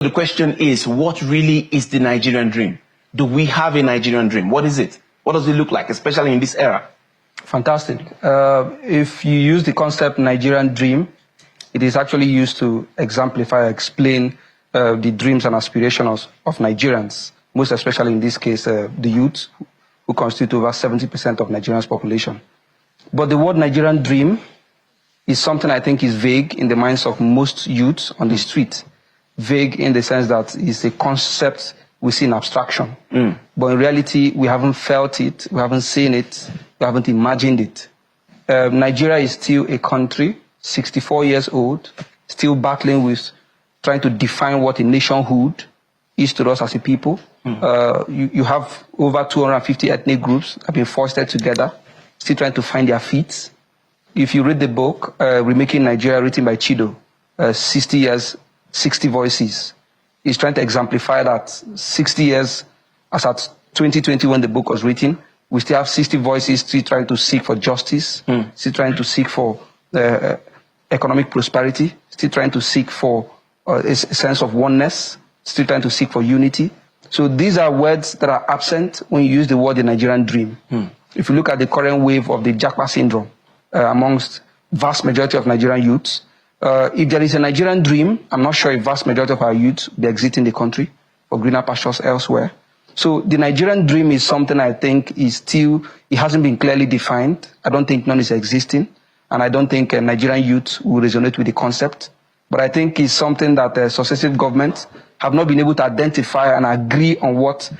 The question is, what really is the Nigerian dream? Do we have a Nigerian dream? What is it? What does it look like, especially in this era? Fantastic. If you use the concept Nigerian dream, it is actually used to exemplify, explain the dreams and aspirations of Nigerians, most especially in this case, the youth, who constitute over 70% of Nigeria's population. But the word Nigerian dream is something I think is vague in the minds of most youths on the street. Vague in the sense that it's a concept we see in abstraction. But in reality, we haven't felt it, we haven't seen it, we haven't imagined it. Nigeria is still a country, 64 years old, still battling with trying to define what a nationhood is to us as a people. You have over 250 ethnic groups that have been foisted together, still trying to find their feet. If you read the book, Remaking Nigeria, written by Chido, 60 years, 60 voices, he's trying to exemplify that 60 years, as at 2020 when the book was written, we still have 60 voices still trying to seek for justice, still trying to seek for economic prosperity, still trying to seek for a sense of oneness, still trying to seek for unity. So these are words that are absent when you use the word the Nigerian dream. If you look at the current wave of the Japa syndrome amongst vast majority of Nigerian youths, if there is a Nigerian dream, I'm not sure if vast majority of our youth will be exiting the country for greener pastures elsewhere. So the Nigerian dream is something I think is still, it hasn't been clearly defined. I don't think none is existing. And I don't think Nigerian youth will resonate with the concept. But I think it's something that successive governments have not been able to identify and agree on what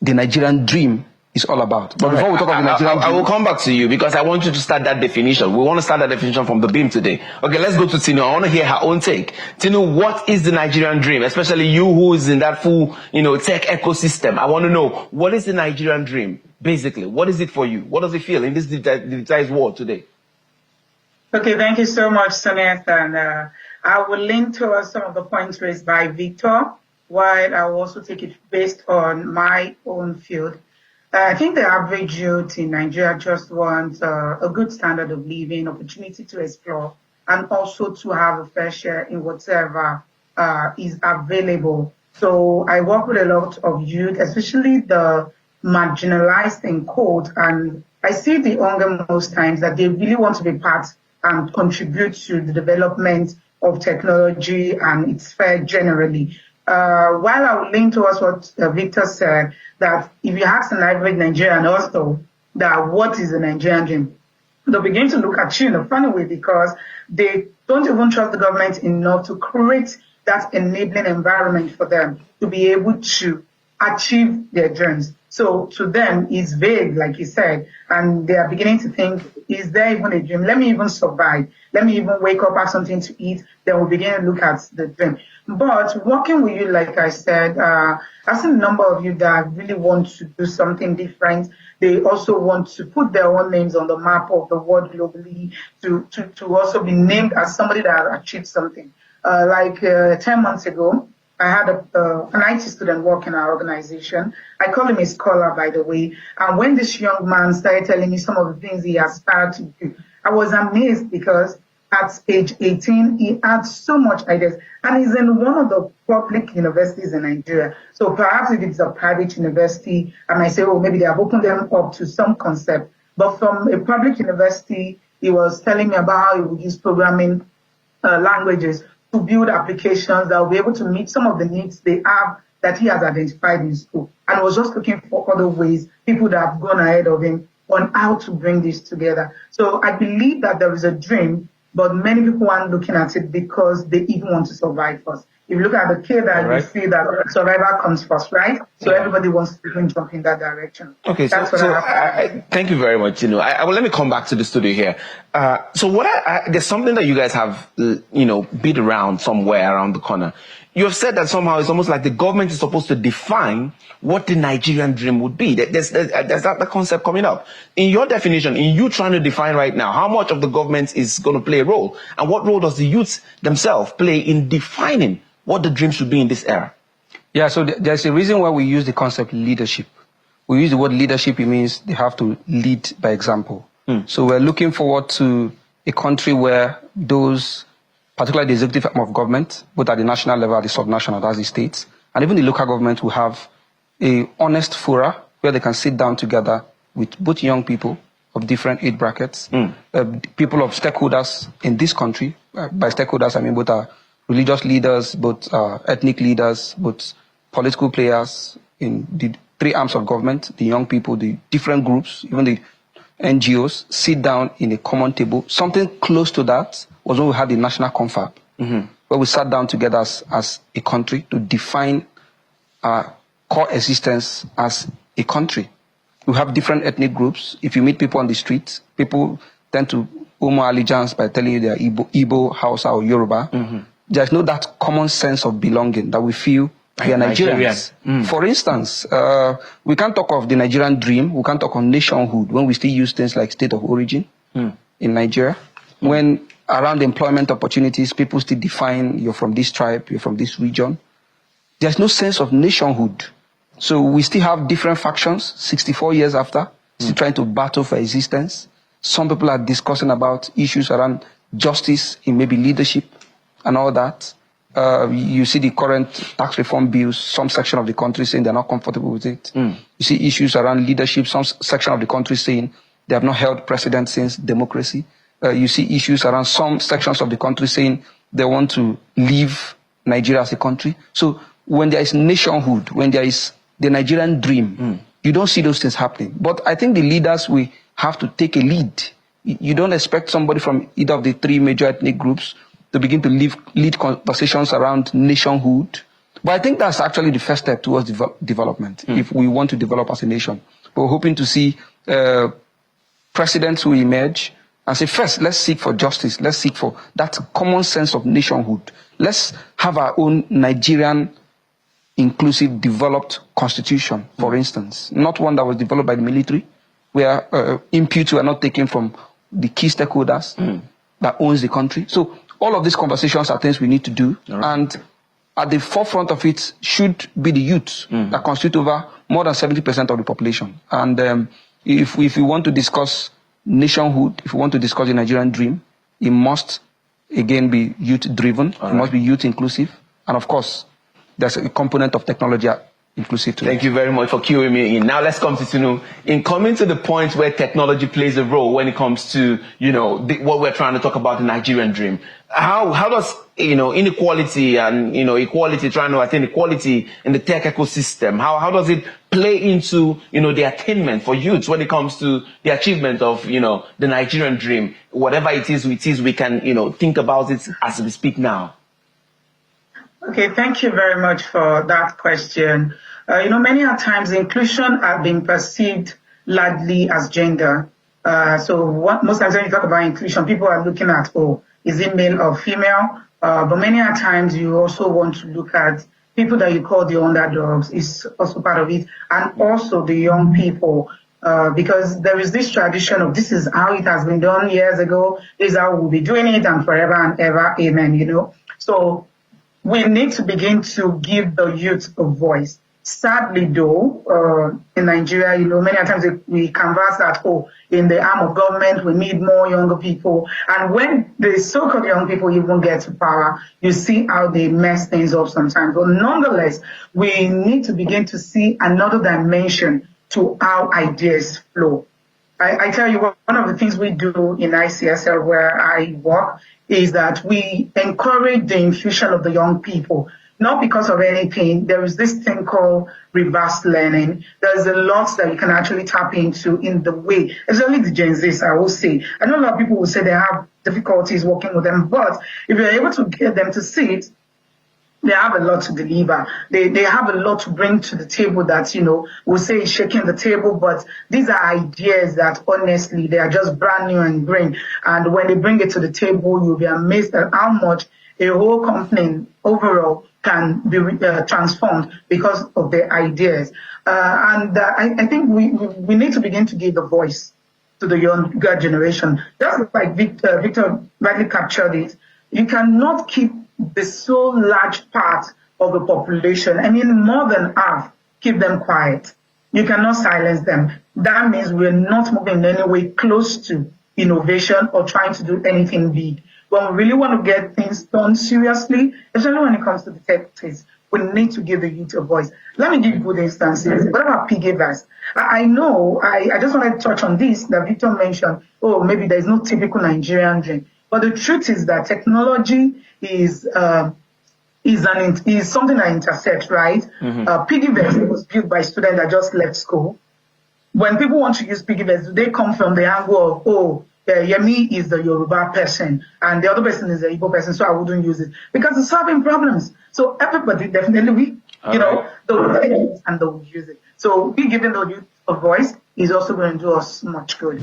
the Nigerian dream is all about. But before we talk about the Nigerian dream, I will come back to you because I want you to start that definition. We want to start that definition from the beam today. Okay, let's go to Tinu. I want to hear her own take. Tinu, what is the Nigerian dream? Especially you who is in that full, tech ecosystem. I want to know, what is the Nigerian dream? Basically, what is it for you? What does it feel in this digitized world today? Okay, thank you so much, Sonia. And I will lean towards some of the points raised by Victor, while I will also take it based on my own field. I think the average youth in Nigeria just wants a good standard of living, opportunity to explore, and also to have a fair share in whatever is available. So I work with a lot of youth, especially the marginalized in quote, and I see the hunger most times that they really want to be part and contribute to the development of technology and its sphere generally. While I would lean towards what Victor said, that if you ask an average Nigerian also that what is the Nigerian dream, they'll begin to look at you in a funny way because they don't even trust the government enough to create that enabling environment for them to be able to achieve their dreams. So to them, it's vague, like you said, and they are beginning to think, is there even a dream? Let me even survive. Let me even wake up, have something to eat. Then we'll begin to look at the dream. But working with you, like I said, I've seen a number of you that really want to do something different. They also want to put their own names on the map of the world globally, to also be named as somebody that has achieved something. 10 months ago, I had an IT student work in our organization. I call him a scholar, by the way. And when this young man started telling me some of the things he aspired to do, I was amazed because at age 18, he had so much ideas. And he's in one of the public universities in Nigeria. So perhaps if it's a private university, I might say, oh, maybe they have opened them up to some concept. But from a public university, he was telling me about how he would use programming languages to build applications that will be able to meet some of the needs they have that he has identified in school. And was just looking for other ways, people that have gone ahead of him on how to bring this together. So I believe that there is a dream, but many people aren't looking at it because they even want to survive first. If you look at the kid, that you see that survival comes first, right? So everybody wants to even jump in that direction. Okay, That's thank you very much. Let me come back to the studio here. There's something that you guys have, beat around somewhere around the corner. You have said that somehow it's almost like the government is supposed to define what the Nigerian dream would be. There's that concept coming up. In your definition, in you trying to define right now, how much of the government is going to play a role? And what role does the youth themselves play in defining what the dream should be in this era? Yeah, so there's a reason why we use the concept leadership. We use the word leadership, it means they have to lead by example. So we're looking forward to a country where those particularly the executive arm of government, both at the national level, at the subnational, that's the states, and even the local government will have a honest fora where they can sit down together with both young people of different age brackets, people of stakeholders in this country. By stakeholders, I mean both religious leaders, both ethnic leaders, both political players in the three arms of government, the young people, the different groups, even the NGOs, sit down in a common table. Something close to that was when we had the national confab, where we sat down together as a country to define our coexistence as a country. We have different ethnic groups. If you meet people on the streets, people tend to owe allegiance by telling you they are Igbo, Hausa, or Yoruba. There's no that common sense of belonging that we feel we are Nigerians. For instance, we can't talk of the Nigerian dream. We can't talk of nationhood when we still use things like state of origin in Nigeria. When around employment opportunities, people still define you're from this tribe, you're from this region. There's no sense of nationhood. So we still have different factions 64 years after, still trying to battle for existence. Some people are discussing about issues around justice in maybe leadership and all that. You see the current tax reform bills, some section of the country saying they're not comfortable with it. You see issues around leadership, some section of the country saying they have not held precedent since democracy. You see issues around some sections of the country saying they want to leave Nigeria as a country. So when there is nationhood, when there is the Nigerian dream, you don't see those things happening. But I think the leaders will have to take a lead. You don't expect somebody from either of the three major ethnic groups to begin to lead conversations around nationhood. But I think that's actually the first step towards development, if we want to develop as a nation. We're hoping to see presidents who emerge and say, first, let's seek for justice. Let's seek for that common sense of nationhood. Let's have our own Nigerian inclusive, developed constitution, for instance. Not one that was developed by the military, where inputs were not taken from the key stakeholders that owns the country. So all of these conversations are things we need to do. Right. And at the forefront of it should be the youth that constitute over more than 70% of the population. And if we want to discuss nationhood, if we want to discuss the Nigerian dream, it must, again, be youth-driven. It must be youth-inclusive. And of course, there's a component of technology inclusive to Thank you very much for cueing me in. Now let's come to Tinu. In coming to the point where technology plays a role when it comes to, what we're trying to talk about, the Nigerian dream. How does, inequality and, equality, trying to attain equality in the tech ecosystem, how does it play into, the attainment for youths when it comes to the achievement of, the Nigerian dream? Whatever it is, we can, think about it as we speak now. Okay, thank you very much for that question. Many a times inclusion has been perceived largely as gender. Most times when you talk about inclusion, people are looking at, is it male or female? But many a times you also want to look at people that you call the underdogs is also part of it, and also the young people. Because there is this tradition of this is how it has been done years ago, this is how we'll be doing it and forever and ever, amen, So we need to begin to give the youth a voice. Sadly, though, in Nigeria, many times we converse that, in the arm of government, we need more younger people. And when the so-called young people even get to power, you see how they mess things up sometimes. But nonetheless, we need to begin to see another dimension to how ideas flow. I tell you, one of the things we do in ICSL where I work is that we encourage the infusion of the young people, not because of anything. There is this thing called reverse learning. There's a lot that you can actually tap into in the way, especially the Gen Zs, I will say. I know a lot of people will say they have difficulties working with them, but if you're able to get them to see it, they have a lot to deliver. They have a lot to bring to the table that, we'll say is shaking the table, but these are ideas that honestly, they are just brand new and green. And when they bring it to the table, you'll be amazed at how much a whole company overall can be transformed because of their ideas. I think we need to begin to give the voice to the younger generation. Just like Victor rightly captured it, you cannot keep the so large part of the population, more than half, keep them quiet. You cannot silence them. That means we're not moving in any way close to innovation or trying to do anything big. when we really want to get things done seriously, especially when it comes to the tech space, we need to give the youth a voice. Let me give you good instances. What about piggyvest? I know, I just want to touch on this that Victor mentioned, oh, maybe there's no typical Nigerian dream. But the truth is that technology is something that intersects, right? Piggyvest was built by students that just left school. When people want to use piggyvest, do they come from the angle of, oh, Yemi is the Yoruba person and the other person is the Igbo person, so I wouldn't use it because it's solving problems. So everybody definitely, they'll take it and they'll use it. So we giving the youth a voice is also going to do us much good.